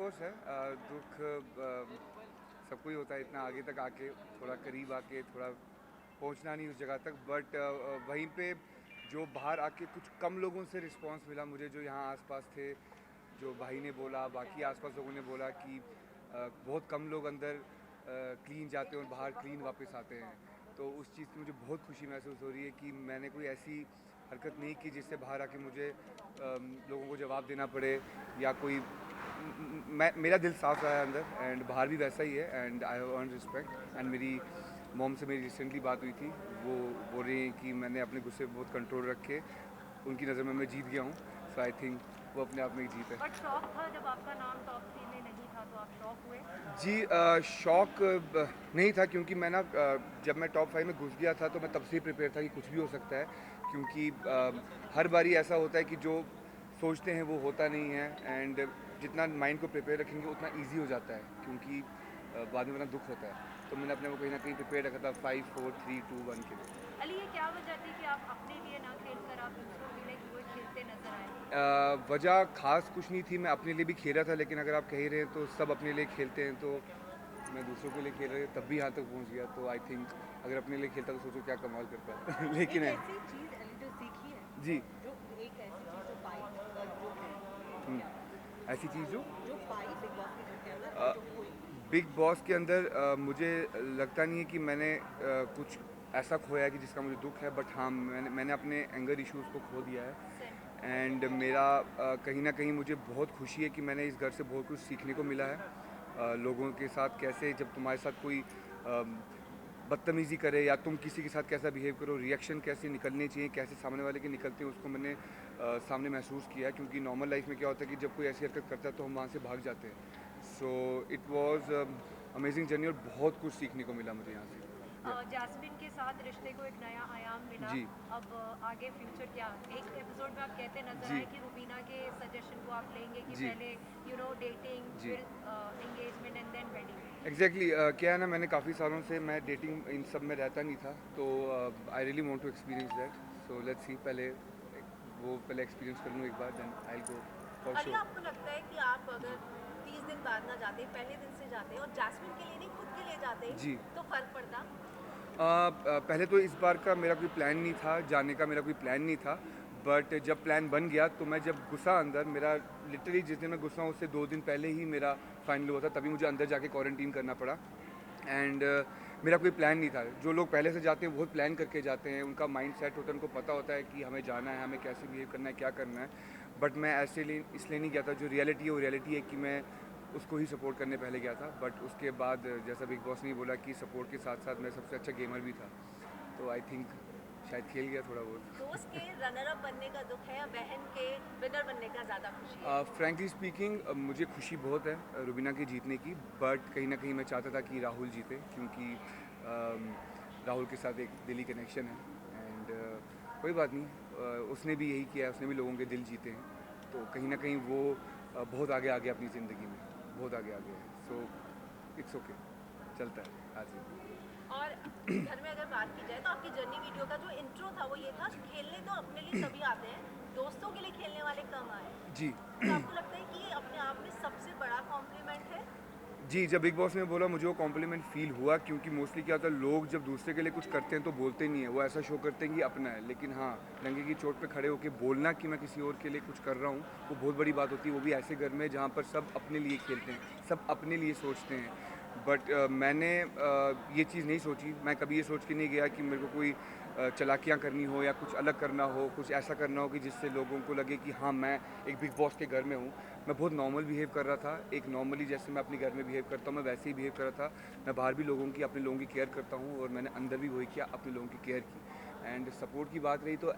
Course है दुख सबको ही होता है इतना आगे तक आके, थोड़ा करीब आके, थोड़ा पहुंचना नहीं उस जगह तक, बट वहीं पे जो बाहर आके कुछ कम लोगों से रिस्पांस मिला मुझे, जो यहाँ आसपास थे, जो भाई ने बोला, बाकी आसपास लोगों ने बोला कि बहुत कम लोग अंदर क्लीन जाते हैं और बाहर क्लीन वापस आते हैं। तो उस चीज़ की मुझे बहुत खुशी महसूस हो रही है कि मैंने कोई ऐसी हरकत नहीं की जिससे बाहर आके मुझे लोगों को जवाब देना पड़े, या कोई मैं मेरा दिल साफ रहा है अंदर, एंड बाहर भी वैसा ही है, and I have earn respect. And मेरी मॉम से मेरी रिसेंटली बात हुई थी, वो बोल रही हैं कि मैंने अपने गुस्से पर बहुत कंट्रोल रख के उनकी नज़र में मैं जीत गया हूँ। सो आई थिंक वो अपने आप में एक जीत है। बट शौक था जब आपका नाम टॉप 3 में नहीं था, तो आप शौक हुए? जी शौक नहीं था, क्योंकि मैं ना जब मैं टॉप 5 में घुस गया था तो मैं तब से ही प्रिपेयर था कि कुछ भी हो सकता है, क्योंकि हर बारी ऐसा होता है कि जो सोचते हैं वो होता नहीं है, एंड जितना माइंड को प्रिपेयर रखेंगे उतना इजी हो जाता है, क्योंकि बाद में बड़ा दुख होता है। तो मैंने अपने को कहीं ना कहीं प्रिपेयर रखा था 5 4 3 2 1 के लिए। अली, ये क्या वजह थी कि आप अपने लिए ना खेलकर आप दूसरों के लिए वो खेलते नजर आए? वजह खास कुछ नहीं थी, मैं अपने लिए भी खेला था, लेकिन अगर आप कह रहे हैं तो सब अपने लिए खेलते हैं, तो मैं दूसरों के लिए खेल रहे तब भी यहाँ तक पहुँच गया। तो आई थिंक अगर अपने लिए खेलता तो सोचो क्या कमाल करता लेकिन एक है। ऐसी चीज एली जो सीखी है, जी। जो एक ऐसी चीज जो पाई जो है, वो हम्म, क्या ऐसी चीज़ जो जो पाई बिग बॉस के घर के अंदर और जो खोई? बिग बॉस के अंदर मुझे लगता नहीं है कि मैंने कुछ ऐसा खोया है कि जिसका मुझे दुख है, बट हाँ मैंने अपने एंगर इश्यूज़ को खो दिया है। सेम। एंड मेरा कहीं ना कहीं मुझे बहुत खुशी है कि मैंने इस घर से बहुत कुछ सीखने को मिला है। लोगों के साथ कैसे, जब तुम्हारे साथ कोई बदतमीज़ी करे या तुम किसी के साथ कैसा बिहेव करो, रिएक्शन कैसे निकलने चाहिए, कैसे सामने वाले के निकलते हैं, उसको मैंने सामने महसूस किया है। क्योंकि नॉर्मल लाइफ में क्या होता है कि जब कोई ऐसी हरकत करता है तो हम वहाँ से भाग जाते हैं। So it was amazing journey, और बहुत कुछ सीखने को मिला मुझे यहाँ से। जैस्मिन के साथ रिश्ते को एक नया आयाम मिला। जी। अब आगे फ्यूचर क्या? एक एपिसोड में आप कहते नजर जी। आए कि रुबीना के सजेशन को आप लेंगे कि जी। पहले डेटिंग, जी। फिर engagement and then wedding. Exactly क्या है ना, मैंने काफ़ी सालों से मैं डेटिंग इन सब में रहता नहीं था, तो I really want to experience that. So let's see, पहले एक्सपीरियंस कर लूँ एक बार, then I go for Ali, sure. आपको लगता है कि आप अगर 30 दिन बाद ना जाते, पहले दिन से जाते और जैस्मिन के लिए नहीं खुद के लिए जाते, जी। तो फर्क पड़ता? पहले तो इस बार का मेरा कोई प्लान नहीं था, जाने का मेरा कोई प्लान नहीं था, बट जब प्लान बन गया तो मैं जब घुसा अंदर, मेरा लिटरली जिस दिन मैं घुसा हूँ उससे 2 दिन पहले ही मेरा फाइनल हुआ था, तभी मुझे अंदर जाके क्वारंटीन करना पड़ा। एंड मेरा कोई प्लान नहीं था। जो लोग पहले से जाते हैं बहुत प्लान करके जाते हैं, उनका माइंड सेट होता है, उनको पता होता है कि हमें जाना है, हमें कैसे बिहेव करना है, क्या करना है। बट मैं ऐसे लिए इसलिए नहीं गया था, जो रियलिटी है वो रियलिटी है कि मैं उसको ही सपोर्ट करने पहले गया था। बट उसके बाद जैसा बिग बॉस ने बोला कि सपोर्ट के साथ साथ मैं सबसे अच्छा गेमर भी था, तो आई थिंक शायद खेल गया थोड़ा बहुत। दोस्त के रनर अप बनने का दुख है या बहन के विनर बनने का ज़्यादा खुशी है? फ्रैंकली स्पीकिंग मुझे खुशी बहुत है रुबीना के जीतने की, बट कहीं ना कहीं मैं चाहता था कि राहुल जीते, क्योंकि राहुल के साथ एक दिली कनेक्शन है। एंड कोई बात नहीं, उसने भी यही किया है, उसने भी लोगों के दिल जीते हैं, तो कहीं ना कहीं वो बहुत आगे आ गया अपनी ज़िंदगी में, बहुत आगे आ गया है। सो इट्स ओके, चलता है आज भी। और घर में अगर बात की जाए तो आपकी जर्नी वीडियो का जो इंट्रो था वो ये था, खेलने तो अपने लिए सभी आते हैं, दोस्तों के लिए खेलने वाले कम आए। जी। तो आपको लगता है कि ये अपने आप में सबसे बड़ा कॉम्प्लीमेंट है? जी, जब बिग बॉस ने बोला मुझे वो कॉम्प्लीमेंट फ़ील हुआ, क्योंकि मोस्टली क्या होता है, लोग जब दूसरे के लिए कुछ करते हैं तो बोलते नहीं है, वो ऐसा शो करते हैं कि अपना है। लेकिन हाँ, डंके की चोट पे खड़े होकर बोलना कि मैं किसी और के लिए कुछ कर रहा हूँ, वो बहुत बड़ी बात होती है, वो भी ऐसे घर में जहाँ पर सब अपने लिए खेलते हैं, सब अपने लिए सोचते हैं। बट मैंने ये चीज़ नहीं सोची, मैं कभी ये सोच के नहीं गया कि मेरे को कोई चालाकियाँ करनी हो या कुछ अलग करना हो, कुछ ऐसा करना हो कि जिससे लोगों को लगे कि हाँ, मैं एक बिग बॉस के घर में हूँ। मैं बहुत नॉर्मल बिहेव कर रहा था, एक नॉर्मली जैसे मैं अपने घर में बिहेव करता हूँ, मैं वैसे ही बिहेव कर रहा था। मैं बाहर भी लोगों की, अपने लोगों की केयर करता हूँ, और मैंने अंदर भी वही किया, अपने लोगों की केयर की। एंड सपोर्ट की बात रही तो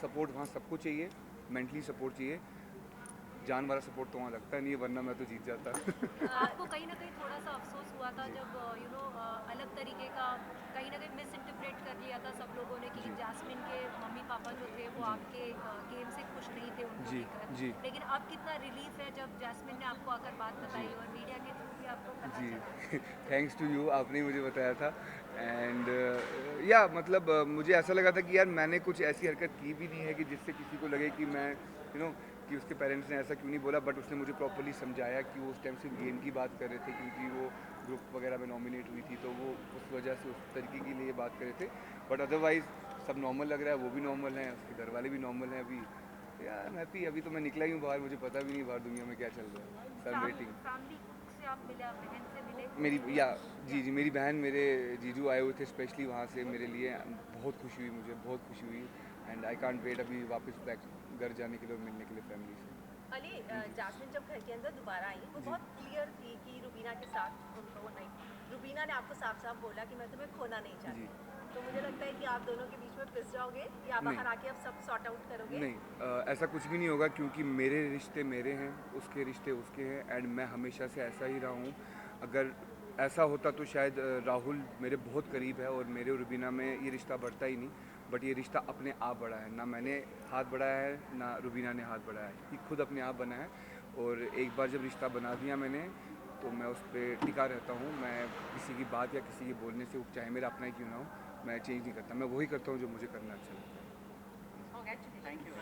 सपोर्ट वहाँ सबको चाहिए, मेंटली सपोर्ट चाहिए, जान वाला सपोर्ट तो वहाँ लगता नहीं है, वरना मैं तो जीत जाता। आपको कहीं ना कहीं थोड़ा सा अफसोस हुआ था जी। जब अलग तरीके का कहीं ना कहीं मिस इंटरप्रेट कर लिया था सब लोगों ने कि जी। जैस्मिन के मम्मी पापा जो थे वो जी। आपके गेम से खुश नहीं थे उनको जी। लेकर। जी। लेकिन अब कितना रिलीफ है जब जैस्मिन ने आपको आकर बात जी। बताई और मीडिया के थ्रू भी आपको पता जी। चला। थैंक्स टू यू, आपने ही मुझे बताया था। एंड या मुझे ऐसा लगा था कि यार मैंने कुछ ऐसी हरकत की भी नहीं है कि जिससे किसी को लगे कि मैं कि उसके पेरेंट्स ने ऐसा क्यों नहीं बोला, बट उसने मुझे प्रॉपर्ली समझाया कि वो उस टाइम सिर्फ गेम की बात कर रहे थे, क्योंकि वो ग्रुप वगैरह में नॉमिनेट हुई थी, तो वो उस वजह से उस तरीके के लिए बात कर रहे थे। बट अदरवाइज़ सब नॉर्मल लग रहा है, वो भी नॉर्मल हैं, उसके घर वाले भी नॉर्मल हैं अभी। यार मैं हैप्पी, अभी तो मैं निकला ही हूँ बाहर, मुझे पता भी नहीं बाहर दुनिया में क्या चल रहा है। सर वेटिंग फैमिली से आप मिले, बहन से मिले? मेरी जी मेरी बहन, मेरे जीजू आए हुए थे स्पेशली वहाँ से मेरे लिए। बहुत खुशी हुई, मुझे बहुत खुशी हुई, एंड आई कांट वेट अभी वापस बैक घर जाने के लिए और मिलने के लिए फैमिली से। अली, जास्मिन जब घर के अंदर दोबारा आई वो जी। बहुत क्लियर थी कि रुबीना के साथ उनका वो नहीं, रुबीना ने आपको साफ साफ बोला कि मैं तुम्हें खोना नहीं चाहती। जी। तो मुझे लगता है कि आप दोनों के बीच में पिस जाओगे या नहीं। बाहर आके अब सब सॉर्ट आउट करोगे। नहीं, ऐसा कुछ भी नहीं होगा, क्योंकि मेरे रिश्ते मेरे हैं, उसके रिश्ते उसके हैं, एंड मैं हमेशा से ऐसा ही रहा हूँ। अगर ऐसा होता तो शायद राहुल मेरे बहुत करीब है और मेरे और रुबीना में ये रिश्ता बढ़ता ही नहीं, बट ये रिश्ता अपने आप बढ़ा है। ना मैंने हाथ बढ़ाया है, ना रुबीना ने हाथ बढ़ाया है, ये खुद अपने आप बना है। और एक बार जब रिश्ता बना दिया मैंने, तो मैं उस पर टिका रहता हूँ। मैं किसी की बात या किसी के बोलने से, चाहे मेरा अपना ही क्यों ना हो, मैं चेंज नहीं करता। मैं वही करता हूँ जो मुझे करना अच्छा लगता है। Congratulations. Thank you.